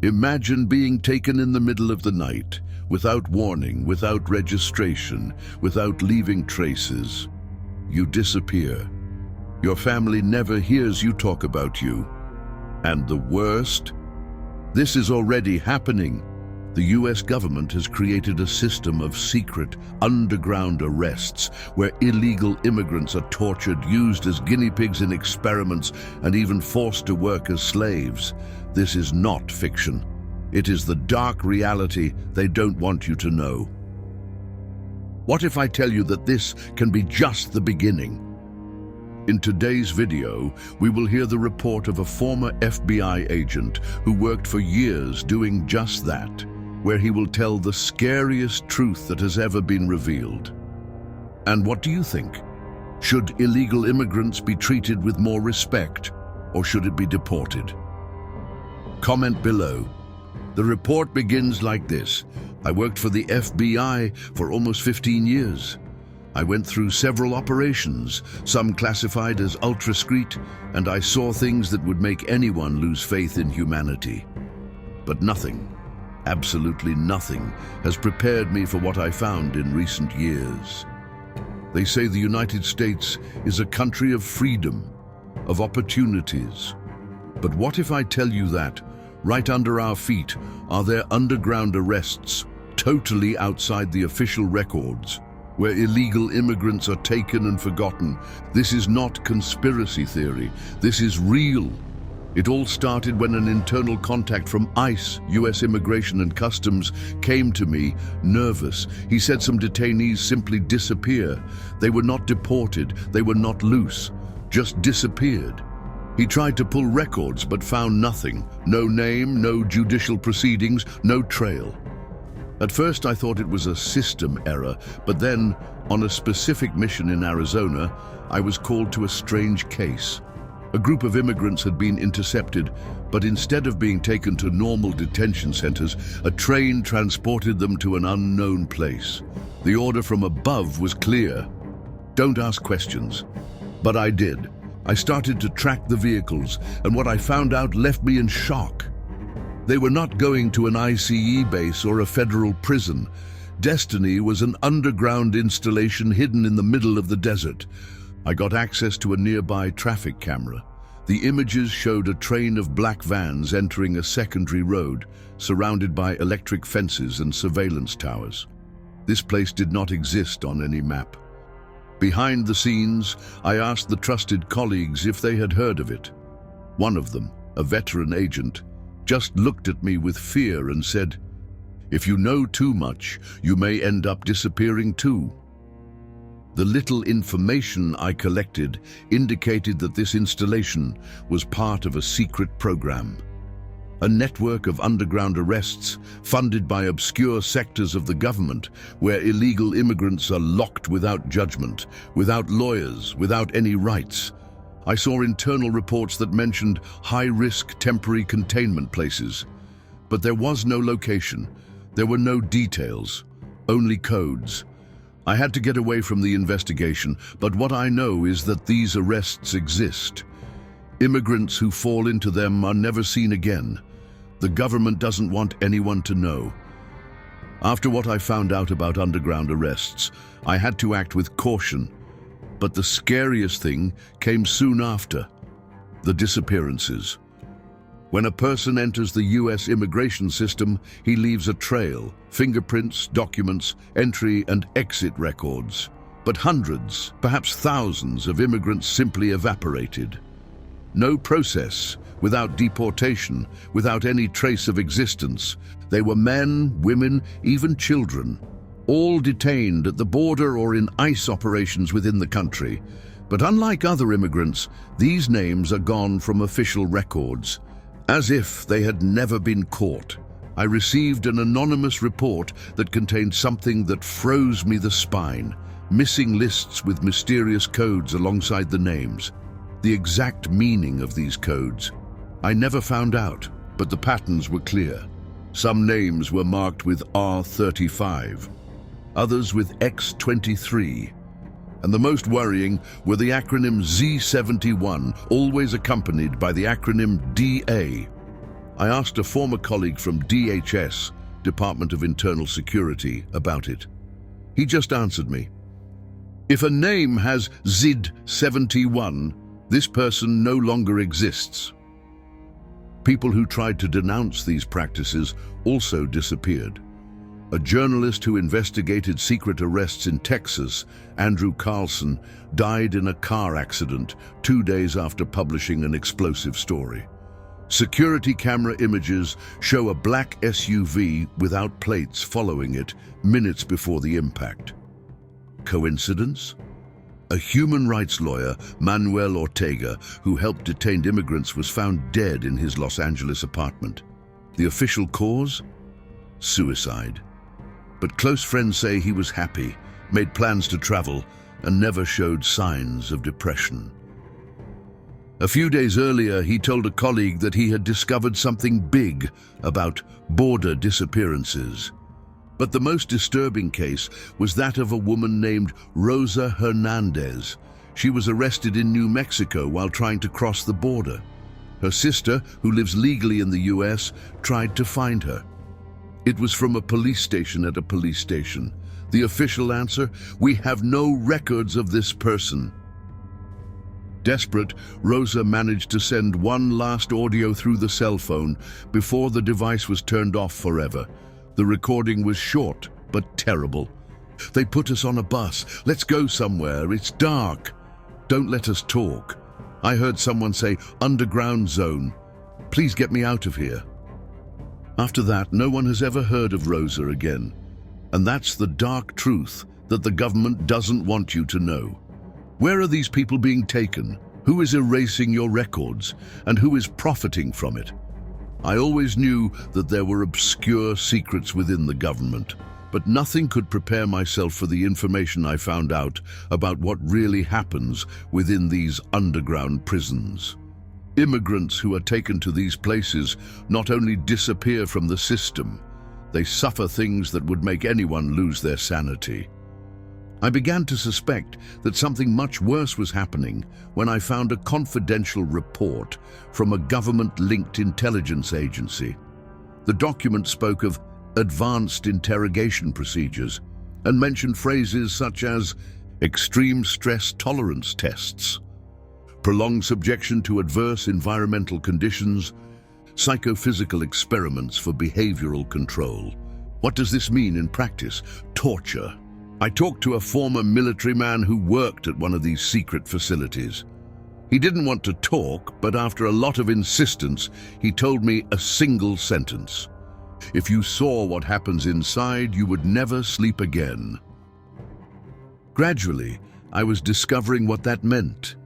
Imagine being taken in the middle of the night, without warning, without registration, without leaving traces. You disappear. Your family never hears you talk about you. And the worst? This is already happening. The US government has created a system of secret, underground arrests where illegal immigrants are tortured, used as guinea pigs in experiments, and even forced to work as slaves. This is not fiction. It is the dark reality they don't want you to know. What if I tell you that this can be just the beginning? In today's video, we will hear the report of a former FBI agent who worked for years doing just that, where he will tell the scariest truth that has ever been revealed. And what do you think? Should illegal immigrants be treated with more respect, or should it be deported? Comment below. The report begins like this. I worked for the FBI for almost 15 years. I went through several operations, some classified as ultra-secret, and I saw things that would make anyone lose faith in humanity. But nothing, absolutely nothing, has prepared me for what I found in recent years. They say the United States is a country of freedom, of opportunities. But what if I tell you that, right under our feet, are there underground arrests, totally outside the official records, where illegal immigrants are taken and forgotten? This is not conspiracy theory. This is real. It all started when an internal contact from ICE, US Immigration and Customs, came to me, nervous. He said some detainees simply disappear. They were not deported, they were not loose, just disappeared. He tried to pull records but found nothing. No name, no judicial proceedings, no trail. At first I thought it was a system error, but then, on a specific mission in Arizona, I was called to a strange case. A group of immigrants had been intercepted, but instead of being taken to normal detention centers, a train transported them to an unknown place. The order from above was clear. Don't ask questions. But I did. I started to track the vehicles, and what I found out left me in shock. They were not going to an ICE base or a federal prison. Destiny was an underground installation hidden in the middle of the desert. I got access to a nearby traffic camera. The images showed a train of black vans entering a secondary road, surrounded by electric fences and surveillance towers. This place did not exist on any map. Behind the scenes, I asked the trusted colleagues if they had heard of it. One of them, a veteran agent, just looked at me with fear and said, "If you know too much, you may end up disappearing too." The little information I collected indicated that this installation was part of a secret program. A network of underground arrests funded by obscure sectors of the government, where illegal immigrants are locked without judgment, without lawyers, without any rights. I saw internal reports that mentioned high-risk temporary containment places. But there was no location. There were no details, only codes. I had to get away from the investigation, but what I know is that these arrests exist. Immigrants who fall into them are never seen again. The government doesn't want anyone to know. After what I found out about underground arrests, I had to act with caution. But the scariest thing came soon after: the disappearances. When a person enters the US immigration system, he leaves a trail: fingerprints, documents, entry and exit records. But hundreds, perhaps thousands of immigrants simply evaporated. No process, without deportation, without any trace of existence. They were men, women, even children, all detained at the border or in ICE operations within the country. But unlike other immigrants, these names are gone from official records, as if they had never been caught. I received an anonymous report that contained something that froze me the spine: missing lists with mysterious codes alongside the names. The exact meaning of these codes I never found out, but the patterns were clear. Some names were marked with R35, others with X23, and the most worrying were the acronym Z71, always accompanied by the acronym DA. I asked a former colleague from DHS, Department of Internal Security, about it. He just answered me. If a name has ZID-71, this person no longer exists. People who tried to denounce these practices also disappeared. A journalist who investigated secret arrests in Texas, Andrew Carlson, died in a car accident 2 days after publishing an explosive story. Security camera images show a black SUV without plates following it minutes before the impact. Coincidence? A human rights lawyer, Manuel Ortega, who helped detained immigrants, was found dead in his Los Angeles apartment. The official cause? Suicide. But close friends say he was happy, made plans to travel, and never showed signs of depression. A few days earlier, he told a colleague that he had discovered something big about border disappearances. But the most disturbing case was that of a woman named Rosa Hernandez. She was arrested in New Mexico while trying to cross the border. Her sister, who lives legally in the US, tried to find her. It was from a police station at a police station. The official answer: we have no records of this person. Desperate, Rosa managed to send one last audio through the cell phone before the device was turned off forever. The recording was short, but terrible. They put us on a bus. Let's go somewhere. It's dark. Don't let us talk. I heard someone say, underground zone. Please get me out of here. After that, no one has ever heard of Rosa again. And that's the dark truth that the government doesn't want you to know. Where are these people being taken? Who is erasing your records? And who is profiting from it? I always knew that there were obscure secrets within the government, but nothing could prepare myself for the information I found out about what really happens within these underground prisons. Immigrants who are taken to these places not only disappear from the system, they suffer things that would make anyone lose their sanity. I began to suspect that something much worse was happening when I found a confidential report from a government-linked intelligence agency. The document spoke of advanced interrogation procedures and mentioned phrases such as extreme stress tolerance tests, prolonged subjection to adverse environmental conditions, psychophysical experiments for behavioral control. What does this mean in practice? Torture. I talked to a former military man who worked at one of these secret facilities. He didn't want to talk, but after a lot of insistence, he told me a single sentence. If you saw what happens inside, you would never sleep again. Gradually, I was discovering what that meant.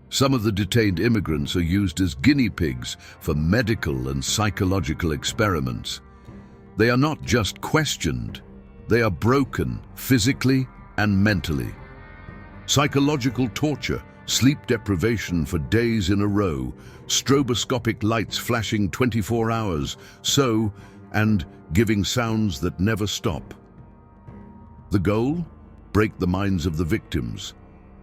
Some of the detained immigrants are used as guinea pigs for medical and psychological experiments. They are not just questioned, they are broken physically and mentally. Psychological torture, sleep deprivation for days in a row, stroboscopic lights flashing 24 hours, and giving sounds that never stop. The goal? Break the minds of the victims.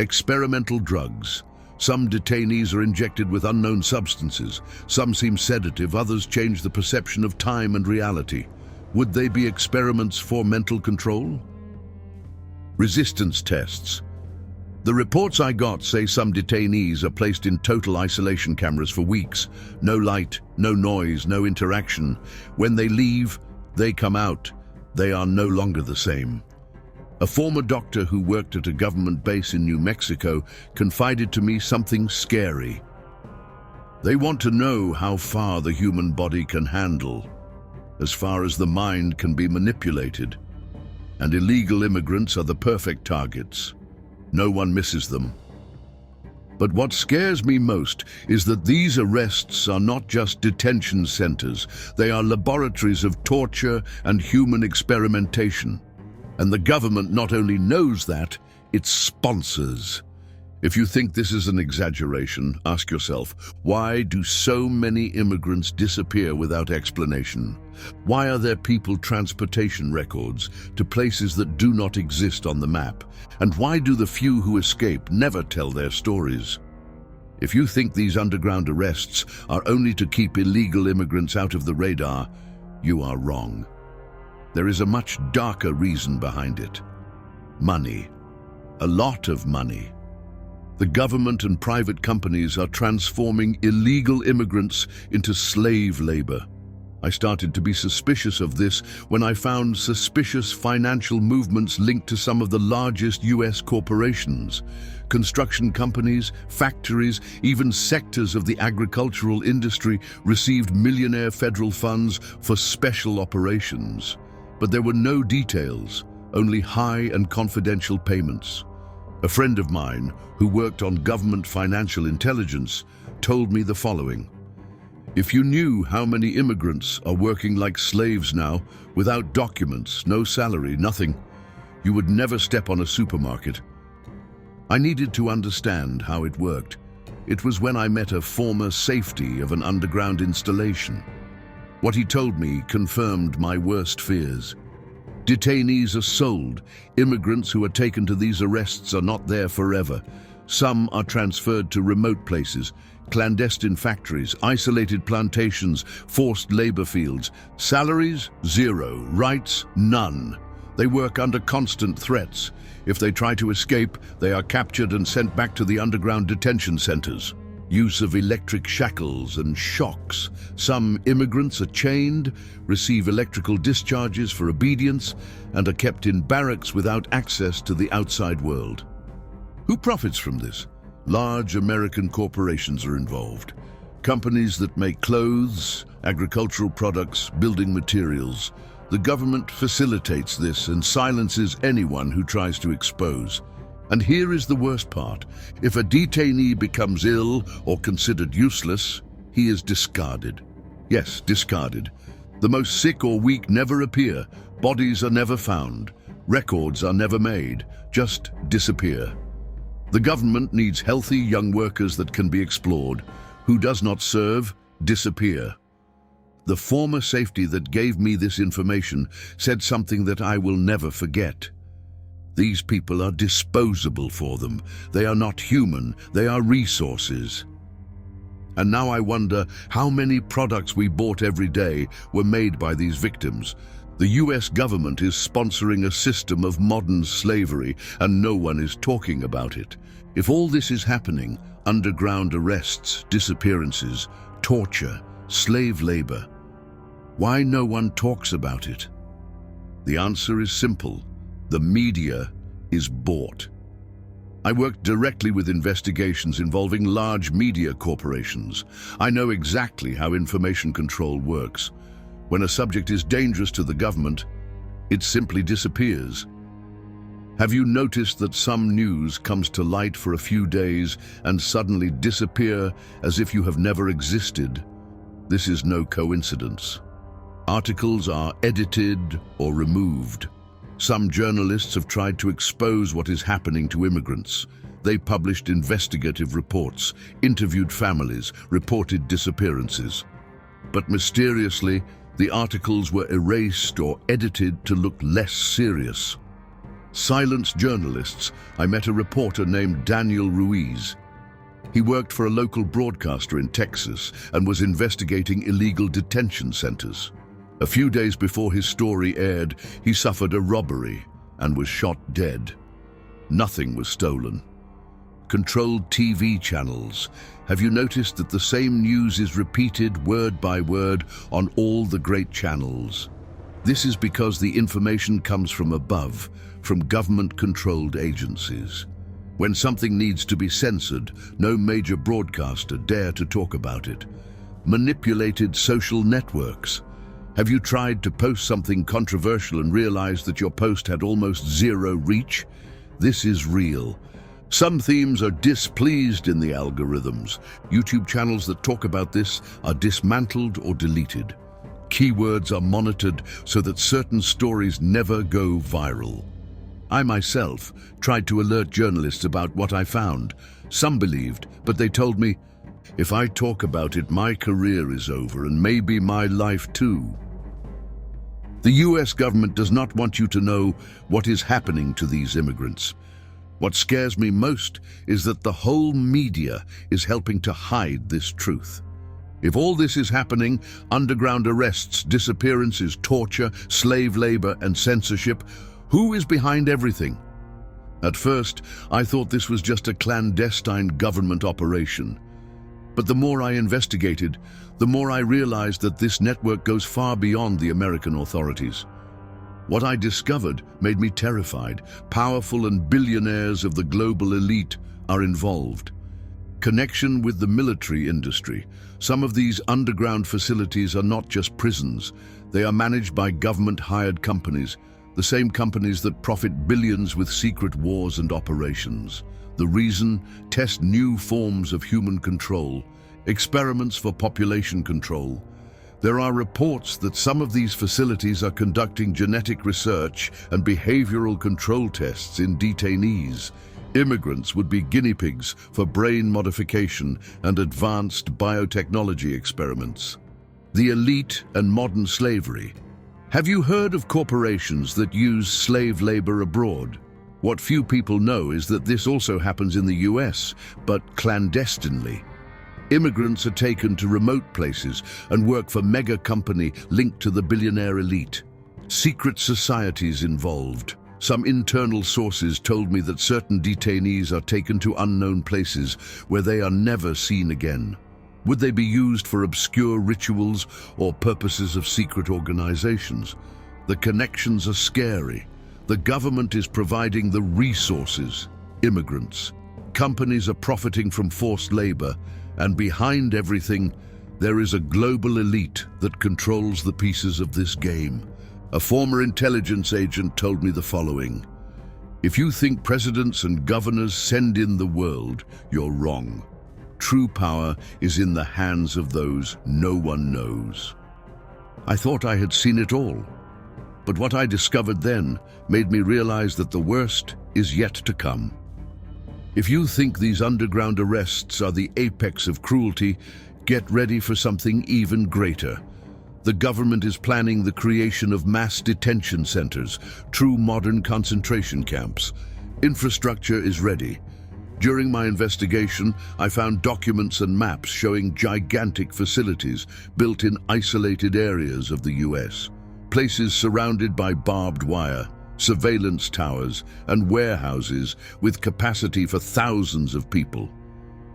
Experimental drugs. Some detainees are injected with unknown substances. Some seem sedative, others change the perception of time and reality. Would they be experiments for mental control? Resistance tests. The reports I got say some detainees are placed in total isolation cameras for weeks. No light, no noise, no interaction. When they leave, they come out. They are no longer the same. A former doctor who worked at a government base in New Mexico confided to me something scary. They want to know how far the human body can handle, as far as the mind can be manipulated. And illegal immigrants are the perfect targets. No one misses them. But what scares me most is that these arrests are not just detention centers. They are laboratories of torture and human experimentation. And the government not only knows that, it sponsors. If you think this is an exaggeration, ask yourself, why do so many immigrants disappear without explanation? Why are there people transportation records to places that do not exist on the map? And why do the few who escape never tell their stories? If you think these underground arrests are only to keep illegal immigrants out of the radar, you are wrong. There is a much darker reason behind it. Money. A lot of money. The government and private companies are transforming illegal immigrants into slave labor. I started to be suspicious of this when I found suspicious financial movements linked to some of the largest US corporations. Construction companies, factories, even sectors of the agricultural industry received millionaire federal funds for special operations. But there were no details, only high and confidential payments. A friend of mine, who worked on government financial intelligence, told me the following. If you knew how many immigrants are working like slaves now, without documents, no salary, nothing, you would never step on a supermarket. I needed to understand how it worked. It was when I met a former safety of an underground installation. What he told me confirmed my worst fears. Detainees are sold. Immigrants who are taken to these arrests are not there forever. Some are transferred to remote places, clandestine factories, isolated plantations, forced labor fields. Salaries? Zero. Rights? None. They work under constant threats. If they try to escape, they are captured and sent back to the underground detention centers. Use of electric shackles and shocks. Some immigrants are chained, receive electrical discharges for obedience, and are kept in barracks without access to the outside world. Who profits from this? Large American corporations are involved. Companies that make clothes, agricultural products, building materials. The government facilitates this and silences anyone who tries to expose. And here is the worst part. If a detainee becomes ill or considered useless, he is discarded. Yes, discarded. The most sick or weak never appear. Bodies are never found. Records are never made. Just disappear. The government needs healthy young workers that can be explored. Who does not serve, disappear. The former safety that gave me this information said something that I will never forget. These people are disposable for them. They are not human, they are resources. And now I wonder how many products we bought every day were made by these victims. The US government is sponsoring a system of modern slavery, and no one is talking about it. If all this is happening, underground arrests, disappearances, torture, slave labor, why no one talks about it? The answer is simple. The media is bought. I worked directly with investigations involving large media corporations. I know exactly how information control works. When a subject is dangerous to the government, it simply disappears. Have you noticed that some news comes to light for a few days and suddenly disappear as if you have never existed? This is no coincidence. Articles are edited or removed. Some journalists have tried to expose what is happening to immigrants. They published investigative reports, interviewed families, reported disappearances. But mysteriously, the articles were erased or edited to look less serious. Silenced journalists. I met a reporter named Daniel Ruiz. He worked for a local broadcaster in Texas and was investigating illegal detention centers. A few days before his story aired, he suffered a robbery and was shot dead. Nothing was stolen. Controlled TV channels. Have you noticed that the same news is repeated word by word on all the great channels? This is because the information comes from above, from government-controlled agencies. When something needs to be censored, no major broadcaster dare to talk about it. Manipulated social networks. Have you tried to post something controversial and realized that your post had almost zero reach? This is real. Some themes are displeased in the algorithms. YouTube channels that talk about this are dismantled or deleted. Keywords are monitored so that certain stories never go viral. I myself tried to alert journalists about what I found. Some believed, but they told me, if I talk about it, my career is over and maybe my life too. The US government does not want you to know what is happening to these immigrants. What scares me most is that the whole media is helping to hide this truth. If all this is happening, underground arrests, disappearances, torture, slave labor, and censorship, who is behind everything? At first, I thought this was just a clandestine government operation. But the more I investigated, the more I realized that this network goes far beyond the American authorities. What I discovered made me terrified. Powerful and billionaires of the global elite are involved. Connection with the military industry. Some of these underground facilities are not just prisons. They are managed by government-hired companies, the same companies that profit billions with secret wars and operations. The reason? Test new forms of human control, experiments for population control. There are reports that some of these facilities are conducting genetic research and behavioral control tests in detainees. Immigrants would be guinea pigs for brain modification and advanced biotechnology experiments. The elite and modern slavery. Have you heard of corporations that use slave labor abroad? What few people know is that this also happens in the US, but clandestinely. Immigrants are taken to remote places and work for mega company linked to the billionaire elite. Secret societies involved. Some internal sources told me that certain detainees are taken to unknown places where they are never seen again. Would they be used for obscure rituals or purposes of secret organizations? The connections are scary. The government is providing the resources, immigrants. Companies are profiting from forced labor, and behind everything, there is a global elite that controls the pieces of this game. A former intelligence agent told me the following: if you think presidents and governors send in the world, you're wrong. True power is in the hands of those no one knows. I thought I had seen it all, but what I discovered then made me realize that the worst is yet to come. If you think these underground arrests are the apex of cruelty, get ready for something even greater. The government is planning the creation of mass detention centers, true modern concentration camps. Infrastructure is ready. During my investigation, I found documents and maps showing gigantic facilities built in isolated areas of the US. Places surrounded by barbed wire, surveillance towers, and warehouses with capacity for thousands of people.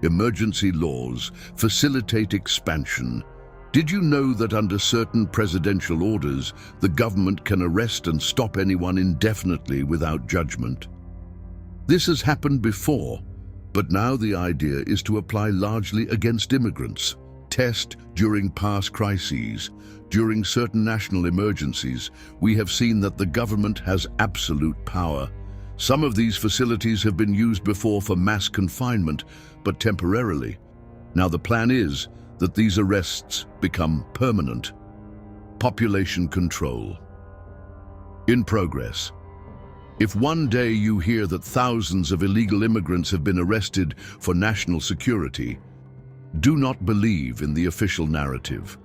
Emergency laws facilitate expansion. Did you know that under certain presidential orders, the government can arrest and stop anyone indefinitely without judgment? This has happened before, but now the idea is to apply largely against immigrants. Test during past crises. During certain national emergencies, we have seen that the government has absolute power. Some of these facilities have been used before for mass confinement, but temporarily. Now the plan is that these arrests become permanent. Population control. In progress. If one day you hear that thousands of illegal immigrants have been arrested for national security, do not believe in the official narrative.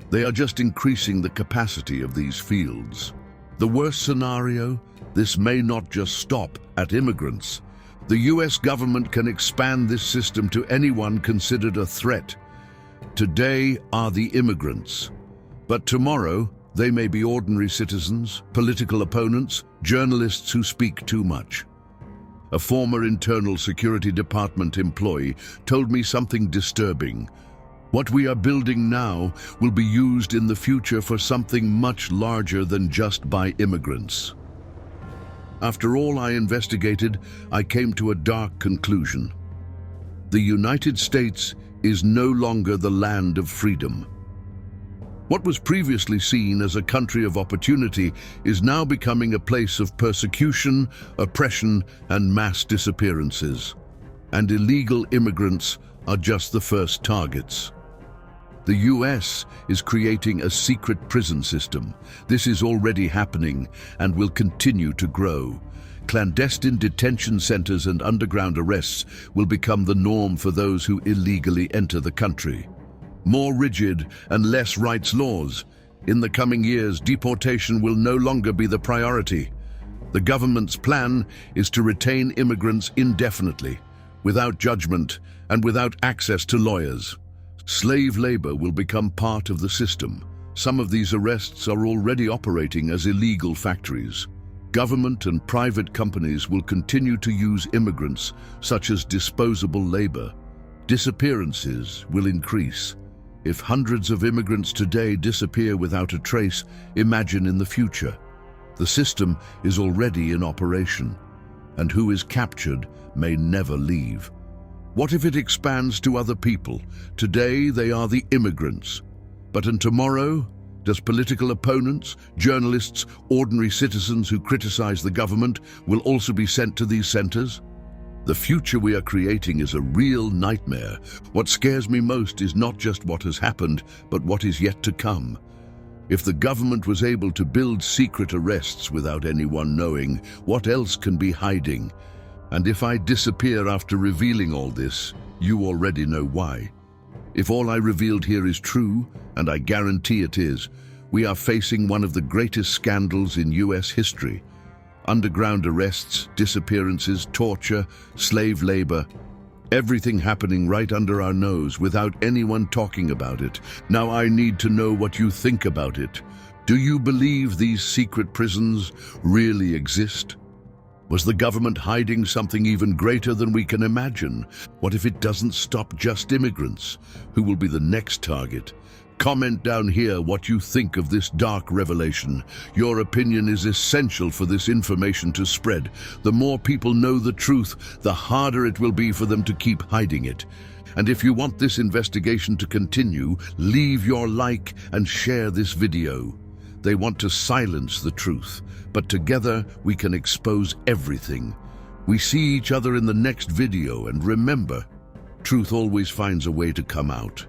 They are just increasing the capacity of these fields. The worst scenario, this may not just stop at immigrants. The US government can expand this system to anyone considered a threat. Today are the immigrants, but tomorrow they may be ordinary citizens, political opponents, journalists who speak too much. A former Internal Security Department employee told me something disturbing. What we are building now will be used in the future for something much larger than just by immigrants. After all I investigated, I came to a dark conclusion. The United States is no longer the land of freedom. What was previously seen as a country of opportunity is now becoming a place of persecution, oppression, and mass disappearances. And illegal immigrants are just the first targets. The US is creating a secret prison system. This is already happening and will continue to grow. Clandestine detention centers and underground arrests will become the norm for those who illegally enter the country. More rigid and less rights laws. In the coming years, deportation will no longer be the priority. The government's plan is to retain immigrants indefinitely, without judgment and without access to lawyers. Slave labor will become part of the system. Some of these arrests are already operating as illegal factories. Government and private companies will continue to use immigrants, such as disposable labor. Disappearances will increase. If hundreds of immigrants today disappear without a trace, imagine in the future. The system is already in operation, and who is captured may never leave. What if it expands to other people? Today they are the immigrants. But tomorrow, does political opponents, journalists, ordinary citizens who criticize the government will also be sent to these centers? The future we are creating is a real nightmare. What scares me most is not just what has happened, but what is yet to come. If the government was able to build secret arrests without anyone knowing, what else can be hiding? And if I disappear after revealing all this, you already know why. If all I revealed here is true, and I guarantee it is, we are facing one of the greatest scandals in US history. Underground arrests, disappearances, torture, slave labor, everything happening right under our nose without anyone talking about it. Now I need to know what you think about it. Do you believe these secret prisons really exist? Was the government hiding something even greater than we can imagine? What if it doesn't stop just immigrants? Who will be the next target? Comment down here what you think of this dark revelation. Your opinion is essential for this information to spread. The more people know the truth, the harder it will be for them to keep hiding it. And if you want this investigation to continue, leave your like and share this video. They want to silence the truth, but together we can expose everything. We see each other in the next video, and remember, truth always finds a way to come out.